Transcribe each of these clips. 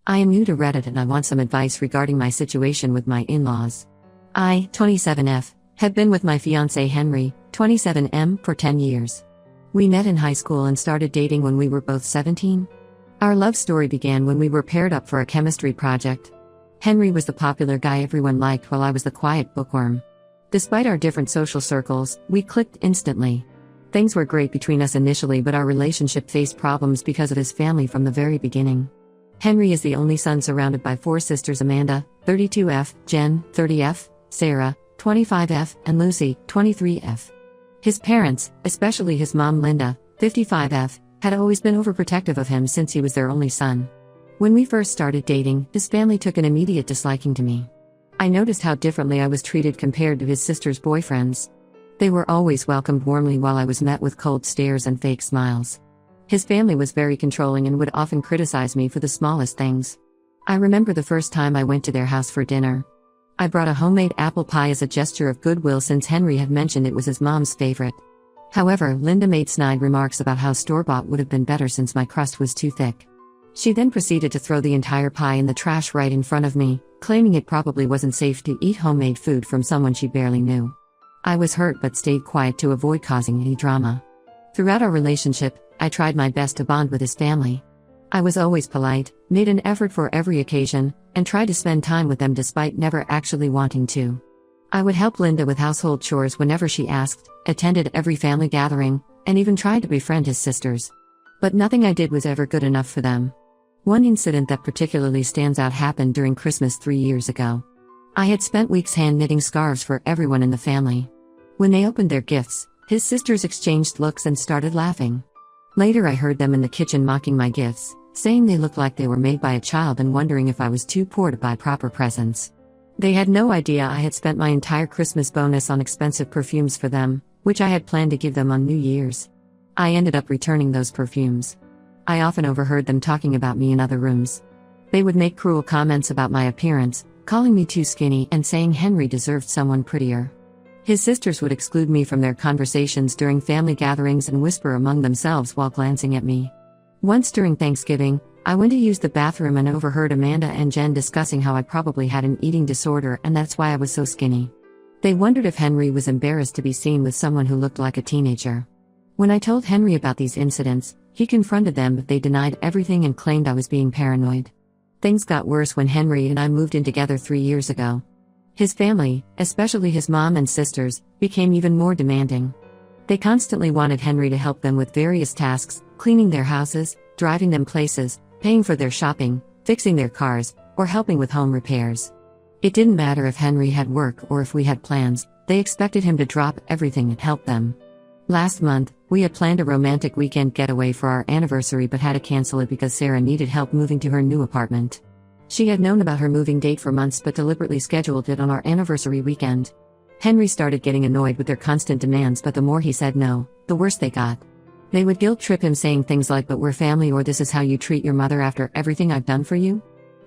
I am new to Reddit and I want some advice regarding my situation with my in-laws. I, 27F, have been with my fiancé Henry, 27M, for 10 years. We met in high school and started dating when we were both 17. Our love story began when we were paired up for a chemistry project. Henry was the popular guy everyone liked while I was the quiet bookworm. Despite our different social circles, we clicked instantly. Things were great between us initially, but our relationship faced problems because of his family from the very beginning. Henry is the only son surrounded by 4 sisters: Amanda, 32F, Jen, 30F, Sarah, 25F, and Lucy, 23F. His parents, especially his mom Linda, 55F, had always been overprotective of him since he was their only son. When we first started dating, his family took an immediate disliking to me. I noticed how differently I was treated compared to his sister's boyfriends. They were always welcomed warmly while I was met with cold stares and fake smiles. His family was very controlling and would often criticize me for the smallest things. I remember the first time I went to their house for dinner. I brought a homemade apple pie as a gesture of goodwill since Henry had mentioned it was his mom's favorite. However, Linda made snide remarks about how store-bought would have been better since my crust was too thick. She then proceeded to throw the entire pie in the trash right in front of me, claiming it probably wasn't safe to eat homemade food from someone she barely knew. I was hurt but stayed quiet to avoid causing any drama. Throughout our relationship, I tried my best to bond with his family. I was always polite, made an effort for every occasion, and tried to spend time with them despite never actually wanting to. I would help Linda with household chores whenever she asked, attended every family gathering, and even tried to befriend his sisters. But nothing I did was ever good enough for them. One incident that particularly stands out happened during Christmas 3 years ago. I had spent weeks hand-knitting scarves for everyone in the family. When they opened their gifts, his sisters exchanged looks and started laughing. Later I heard them in the kitchen mocking my gifts, saying they looked like they were made by a child and wondering if I was too poor to buy proper presents. They had no idea I had spent my entire Christmas bonus on expensive perfumes for them, which I had planned to give them on New Year's. I ended up returning those perfumes. I often overheard them talking about me in other rooms. They would make cruel comments about my appearance, calling me too skinny and saying Henry deserved someone prettier. His sisters would exclude me from their conversations during family gatherings and whisper among themselves while glancing at me. Once during Thanksgiving, I went to use the bathroom and overheard Amanda and Jen discussing how I probably had an eating disorder and that's why I was so skinny. They wondered if Henry was embarrassed to be seen with someone who looked like a teenager. When I told Henry about these incidents, he confronted them but they denied everything and claimed I was being paranoid. Things got worse when Henry and I moved in together 3 years ago. His family, especially his mom and sisters, became even more demanding. They constantly wanted Henry to help them with various tasks, cleaning their houses, driving them places, paying for their shopping, fixing their cars, or helping with home repairs. It didn't matter if Henry had work or if we had plans, they expected him to drop everything and help them. Last month, we had planned a romantic weekend getaway for our anniversary but had to cancel it because Sarah needed help moving to her new apartment. She had known about her moving date for months but deliberately scheduled it on our anniversary weekend. Henry started getting annoyed with their constant demands, but the more he said no, the worse they got. They would guilt-trip him saying things like, "But we're family," or "This is how you treat your mother after everything I've done for you?"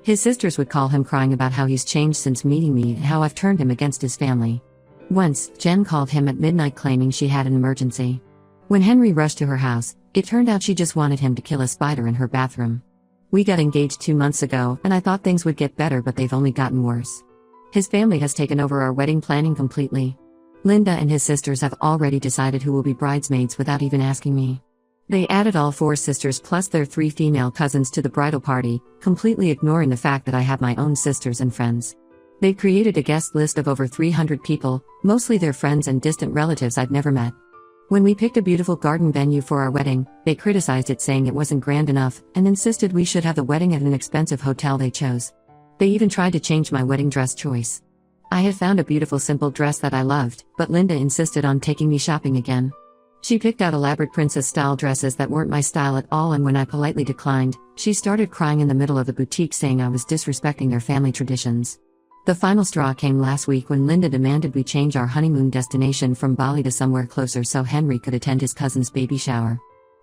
His sisters would call him crying about how he's changed since meeting me and how I've turned him against his family. Once, Jen called him at midnight claiming she had an emergency. When Henry rushed to her house, it turned out she just wanted him to kill a spider in her bathroom. We got engaged 2 months ago, and I thought things would get better, but they've only gotten worse. His family has taken over our wedding planning completely. Linda and his sisters have already decided who will be bridesmaids without even asking me. They added all 4 sisters plus their 3 female cousins to the bridal party, completely ignoring the fact that I have my own sisters and friends. They created a guest list of over 300 people, mostly their friends and distant relatives I'd never met. When we picked a beautiful garden venue for our wedding, they criticized it, saying it wasn't grand enough, and insisted we should have the wedding at an expensive hotel they chose. They even tried to change my wedding dress choice. I had found a beautiful simple dress that I loved, but Linda insisted on taking me shopping again. She picked out elaborate princess-style dresses that weren't my style at all, and when I politely declined, she started crying in the middle of the boutique saying I was disrespecting their family traditions. The final straw came last week when Linda demanded we change our honeymoon destination from Bali to somewhere closer so Henry could attend his cousin's baby shower.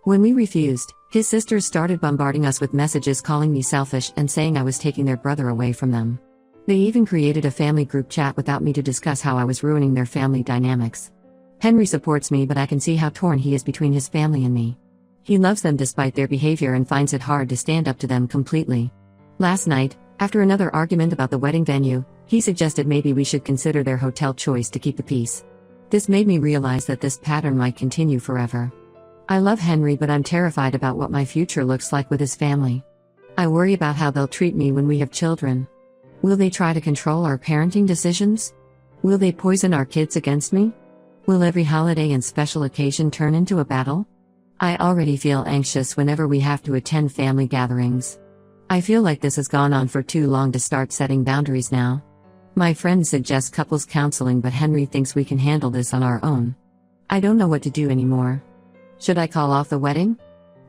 When we refused, his sisters started bombarding us with messages calling me selfish and saying I was taking their brother away from them. They even created a family group chat without me to discuss how I was ruining their family dynamics. Henry supports me, but I can see how torn he is between his family and me. He loves them despite their behavior and finds it hard to stand up to them completely. Last night, after another argument about the wedding venue, he suggested maybe we should consider their hotel choice to keep the peace. This made me realize that this pattern might continue forever. I love Henry, but I'm terrified about what my future looks like with his family. I worry about how they'll treat me when we have children. Will they try to control our parenting decisions? Will they poison our kids against me? Will every holiday and special occasion turn into a battle? I already feel anxious whenever we have to attend family gatherings. I feel like this has gone on for too long to start setting boundaries now. My friends suggest couples counseling, but Henry thinks we can handle this on our own. I don't know what to do anymore. Should I call off the wedding?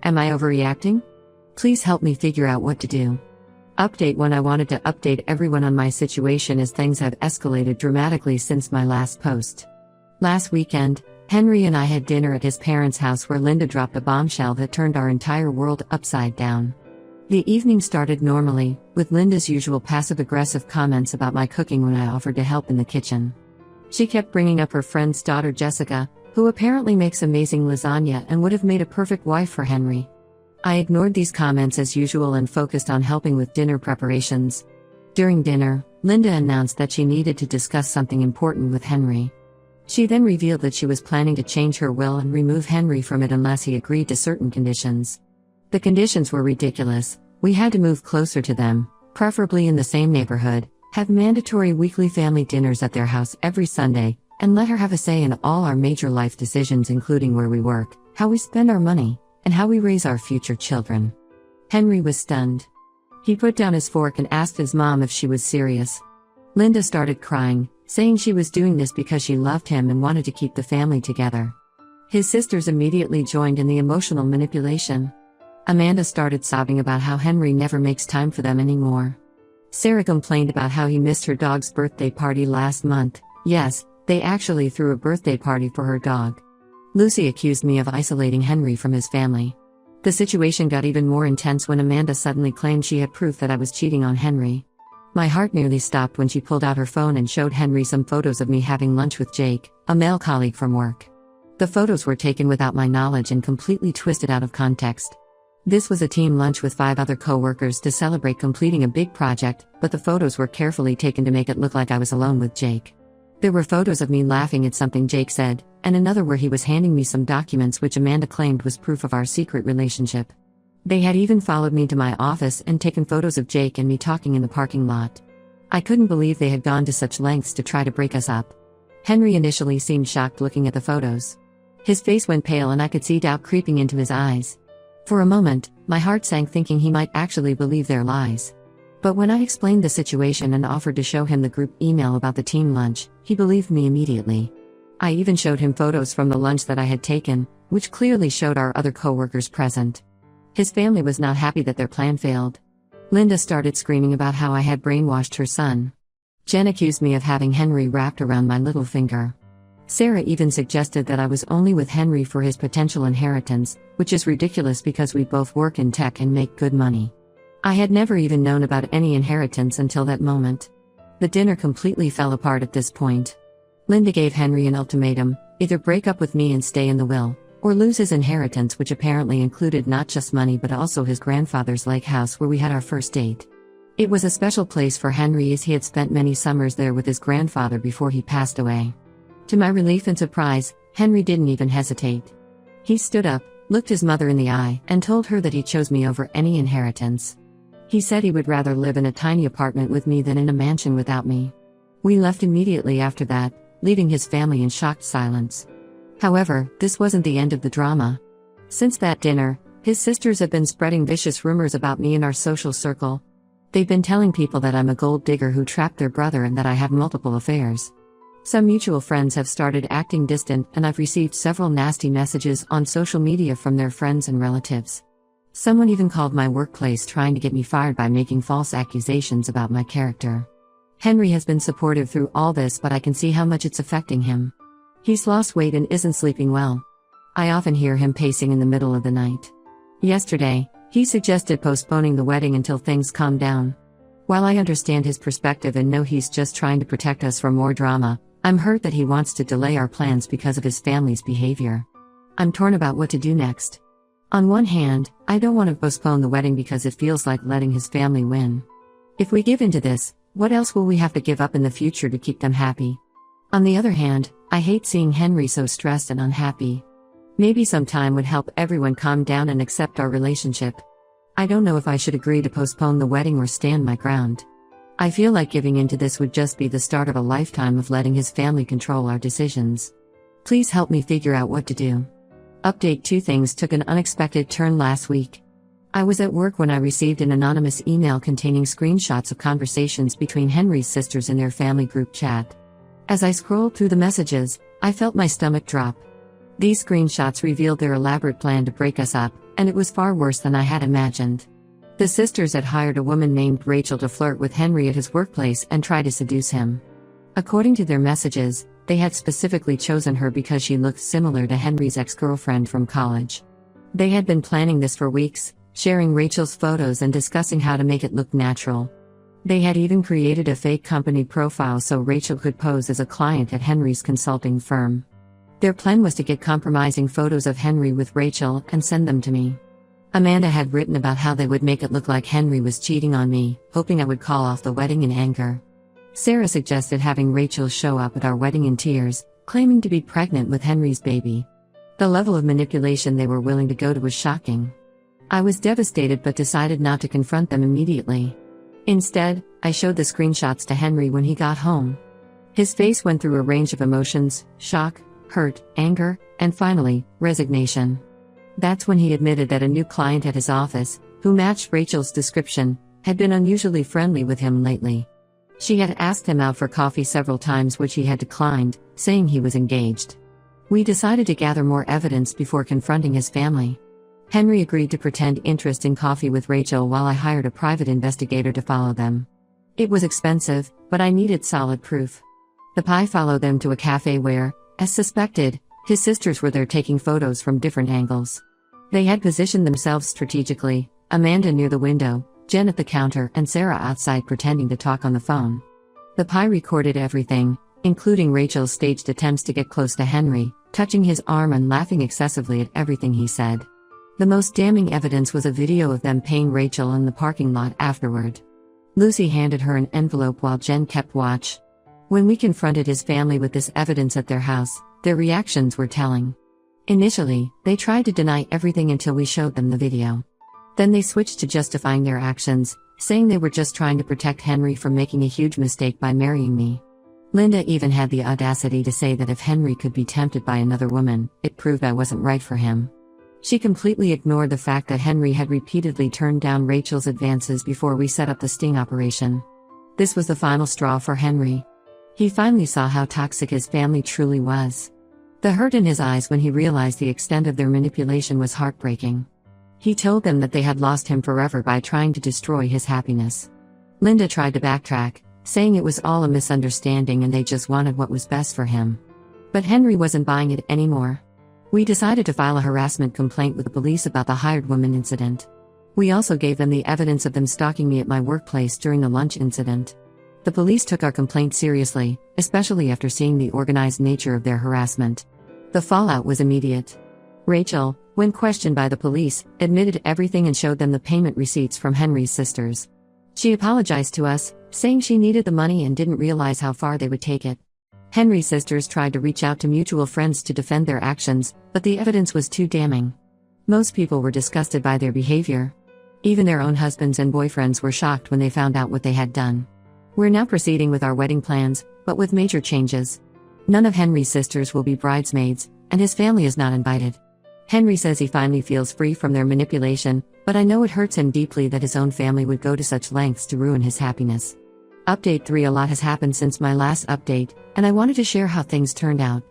Am I overreacting? Please help me figure out what to do. Update 1: I wanted to update everyone on my situation as things have escalated dramatically since my last post. Last weekend, Henry and I had dinner at his parents' house where Linda dropped a bombshell that turned our entire world upside down. The evening started normally, with Linda's usual passive-aggressive comments about my cooking when I offered to help in the kitchen. She kept bringing up her friend's daughter Jessica, who apparently makes amazing lasagna and would have made a perfect wife for Henry. I ignored these comments as usual and focused on helping with dinner preparations. During dinner, Linda announced that she needed to discuss something important with Henry. She then revealed that she was planning to change her will and remove Henry from it unless he agreed to certain conditions. The conditions were ridiculous. We had to move closer to them, preferably in the same neighborhood, have mandatory weekly family dinners at their house every Sunday, and let her have a say in all our major life decisions, including where we work, how we spend our money, and how we raise our future children. Henry was stunned. He put down his fork and asked his mom if she was serious. Linda started crying, saying she was doing this because she loved him and wanted to keep the family together. His sisters immediately joined in the emotional manipulation. Amanda started sobbing about how Henry never makes time for them anymore. Sarah complained about how he missed her dog's birthday party last month. Yes, they actually threw a birthday party for her dog. Lucy accused me of isolating Henry from his family. The situation got even more intense when Amanda suddenly claimed she had proof that I was cheating on Henry. My heart nearly stopped when she pulled out her phone and showed Henry some photos of me having lunch with Jake, a male colleague from work. The photos were taken without my knowledge and completely twisted out of context. This was a team lunch with 5 other co-workers to celebrate completing a big project, but the photos were carefully taken to make it look like I was alone with Jake. There were photos of me laughing at something Jake said, and another where he was handing me some documents which Amanda claimed was proof of our secret relationship. They had even followed me to my office and taken photos of Jake and me talking in the parking lot. I couldn't believe they had gone to such lengths to try to break us up. Henry initially seemed shocked looking at the photos. His face went pale and I could see doubt creeping into his eyes. For a moment, my heart sank thinking he might actually believe their lies. But when I explained the situation and offered to show him the group email about the team lunch, he believed me immediately. I even showed him photos from the lunch that I had taken, which clearly showed our other co-workers present. His family was not happy that their plan failed. Linda started screaming about how I had brainwashed her son. Jen accused me of having Henry wrapped around my little finger. Sarah even suggested that I was only with Henry for his potential inheritance, which is ridiculous because we both work in tech and make good money. I had never even known about any inheritance until that moment. The dinner completely fell apart at this point. Linda gave Henry an ultimatum: either break up with me and stay in the will, or lose his inheritance, which apparently included not just money but also his grandfather's lake house where we had our first date. It was a special place for Henry as he had spent many summers there with his grandfather before he passed away. To my relief and surprise, Henry didn't even hesitate. He stood up, looked his mother in the eye, and told her that he chose me over any inheritance. He said he would rather live in a tiny apartment with me than in a mansion without me. We left immediately after that, leaving his family in shocked silence. However, this wasn't the end of the drama. Since that dinner, his sisters have been spreading vicious rumors about me in our social circle. They've been telling people that I'm a gold digger who trapped their brother and that I have multiple affairs. Some mutual friends have started acting distant, and I've received several nasty messages on social media from their friends and relatives. Someone even called my workplace trying to get me fired by making false accusations about my character. Henry has been supportive through all this, but I can see how much it's affecting him. He's lost weight and isn't sleeping well. I often hear him pacing in the middle of the night. Yesterday, he suggested postponing the wedding until things calm down. While I understand his perspective and know he's just trying to protect us from more drama, I'm hurt that he wants to delay our plans because of his family's behavior. I'm torn about what to do next. On one hand, I don't want to postpone the wedding because it feels like letting his family win. If we give into this, what else will we have to give up in the future to keep them happy? On the other hand, I hate seeing Henry so stressed and unhappy. Maybe some time would help everyone calm down and accept our relationship. I don't know if I should agree to postpone the wedding or stand my ground. I feel like giving into this would just be the start of a lifetime of letting his family control our decisions. Please help me figure out what to do. Update: 2 things took an unexpected turn last week. I was at work when I received an anonymous email containing screenshots of conversations between Henry's sisters in their family group chat. As I scrolled through the messages, I felt my stomach drop. These screenshots revealed their elaborate plan to break us up, and it was far worse than I had imagined. The sisters had hired a woman named Rachel to flirt with Henry at his workplace and try to seduce him. According to their messages, they had specifically chosen her because she looked similar to Henry's ex-girlfriend from college. They had been planning this for weeks, sharing Rachel's photos and discussing how to make it look natural. They had even created a fake company profile so Rachel could pose as a client at Henry's consulting firm. Their plan was to get compromising photos of Henry with Rachel and send them to me. Amanda had written about how they would make it look like Henry was cheating on me, hoping I would call off the wedding in anger. Sarah suggested having Rachel show up at our wedding in tears, claiming to be pregnant with Henry's baby. The level of manipulation they were willing to go to was shocking. I was devastated but decided not to confront them immediately. Instead, I showed the screenshots to Henry when he got home. His face went through a range of emotions: shock, hurt, anger, and finally, resignation. That's when he admitted that a new client at his office, who matched Rachel's description, had been unusually friendly with him lately. She had asked him out for coffee several times, which he had declined, saying he was engaged. We decided to gather more evidence before confronting his family. Henry agreed to pretend interest in coffee with Rachel while I hired a private investigator to follow them. It was expensive, but I needed solid proof. The PI followed them to a cafe where, as suspected, his sisters were there taking photos from different angles. They had positioned themselves strategically, Amanda near the window, Jen at the counter, and Sarah outside pretending to talk on the phone. The PI recorded everything, including Rachel's staged attempts to get close to Henry, touching his arm and laughing excessively at everything he said. The most damning evidence was a video of them paying Rachel in the parking lot afterward. Lucy handed her an envelope while Jen kept watch. When we confronted his family with this evidence at their house, their reactions were telling. Initially, they tried to deny everything until we showed them the video. Then they switched to justifying their actions, saying they were just trying to protect Henry from making a huge mistake by marrying me. Linda even had the audacity to say that if Henry could be tempted by another woman, it proved I wasn't right for him. She completely ignored the fact that Henry had repeatedly turned down Rachel's advances before we set up the sting operation. This was the final straw for Henry. He finally saw how toxic his family truly was. The hurt in his eyes when he realized the extent of their manipulation was heartbreaking. He told them that they had lost him forever by trying to destroy his happiness. Linda tried to backtrack, saying it was all a misunderstanding and they just wanted what was best for him. But Henry wasn't buying it anymore. We decided to file a harassment complaint with the police about the hired woman incident. We also gave them the evidence of them stalking me at my workplace during the lunch incident. The police took our complaint seriously, especially after seeing the organized nature of their harassment. The fallout was immediate. Rachel, when questioned by the police, admitted everything and showed them the payment receipts from Henry's sisters. She apologized to us, saying she needed the money and didn't realize how far they would take it. Henry's sisters tried to reach out to mutual friends to defend their actions, but the evidence was too damning. Most people were disgusted by their behavior. Even their own husbands and boyfriends were shocked when they found out what they had done. We're now proceeding with our wedding plans, but with major changes. None of Henry's sisters will be bridesmaids, and his family is not invited. Henry says he finally feels free from their manipulation, but I know it hurts him deeply that his own family would go to such lengths to ruin his happiness. Update 3: A lot has happened since my last update, and I wanted to share how things turned out.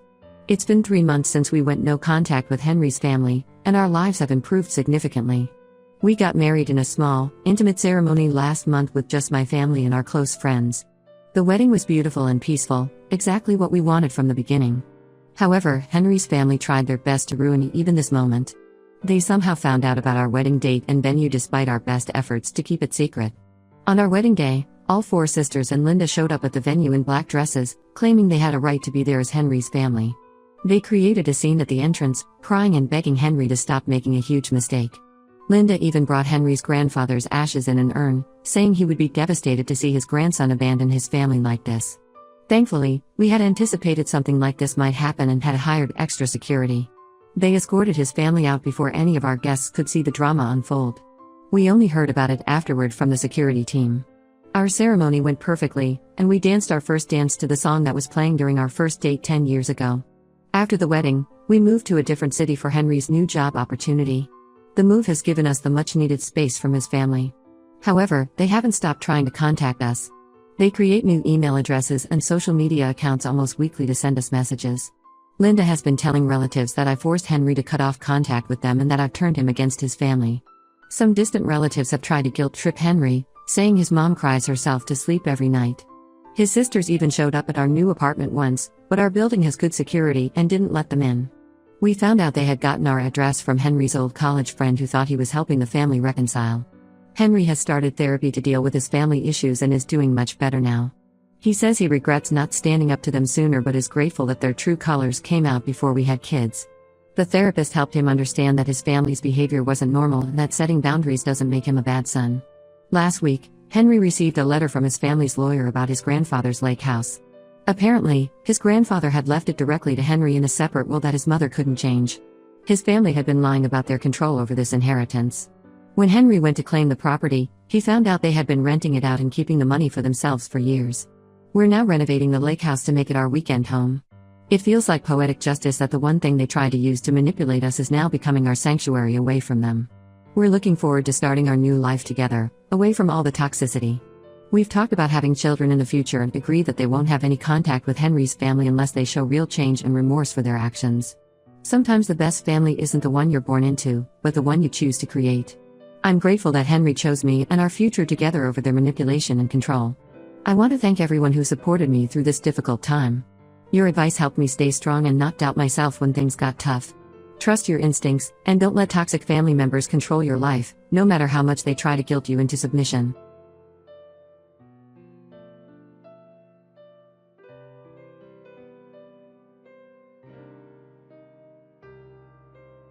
It's been 3 months since we went no contact with Henry's family, and our lives have improved significantly. We got married in a small, intimate ceremony last month with just my family and our close friends. The wedding was beautiful and peaceful, exactly what we wanted from the beginning. However, Henry's family tried their best to ruin even this moment. They somehow found out about our wedding date and venue despite our best efforts to keep it secret. On our wedding day, all 4 sisters and Linda showed up at the venue in black dresses, claiming they had a right to be there as Henry's family. They created a scene at the entrance, crying and begging Henry to stop making a huge mistake. Linda even brought Henry's grandfather's ashes in an urn, saying he would be devastated to see his grandson abandon his family like this. Thankfully, we had anticipated something like this might happen and had hired extra security. They escorted his family out before any of our guests could see the drama unfold. We only heard about it afterward from the security team. Our ceremony went perfectly, and we danced our first dance to the song that was playing during our first date 10 years ago. After the wedding, we moved to a different city for Henry's new job opportunity. The move has given us the much-needed space from his family. However, they haven't stopped trying to contact us. They create new email addresses and social media accounts almost weekly to send us messages. Linda has been telling relatives that I forced Henry to cut off contact with them and that I've turned him against his family. Some distant relatives have tried to guilt-trip Henry, saying his mom cries herself to sleep every night. His sisters even showed up at our new apartment once, but our building has good security and didn't let them in. We found out they had gotten our address from Henry's old college friend who thought he was helping the family reconcile. Henry has started therapy to deal with his family issues and is doing much better now. He says he regrets not standing up to them sooner but is grateful that their true colors came out before we had kids. The therapist helped him understand that his family's behavior wasn't normal and that setting boundaries doesn't make him a bad son. Last week, Henry received a letter from his family's lawyer about his grandfather's lake house. Apparently, his grandfather had left it directly to Henry in a separate will that his mother couldn't change. His family had been lying about their control over this inheritance. When Henry went to claim the property, he found out they had been renting it out and keeping the money for themselves for years. We're now renovating the lake house to make it our weekend home. It feels like poetic justice that the one thing they tried to use to manipulate us is now becoming our sanctuary away from them. We're looking forward to starting our new life together, away from all the toxicity. We've talked about having children in the future and agree that they won't have any contact with Henry's family unless they show real change and remorse for their actions. Sometimes the best family isn't the one you're born into, but the one you choose to create. I'm grateful that Henry chose me and our future together over their manipulation and control. I want to thank everyone who supported me through this difficult time. Your advice helped me stay strong and not doubt myself when things got tough. Trust your instincts, and don't let toxic family members control your life, no matter how much they try to guilt you into submission.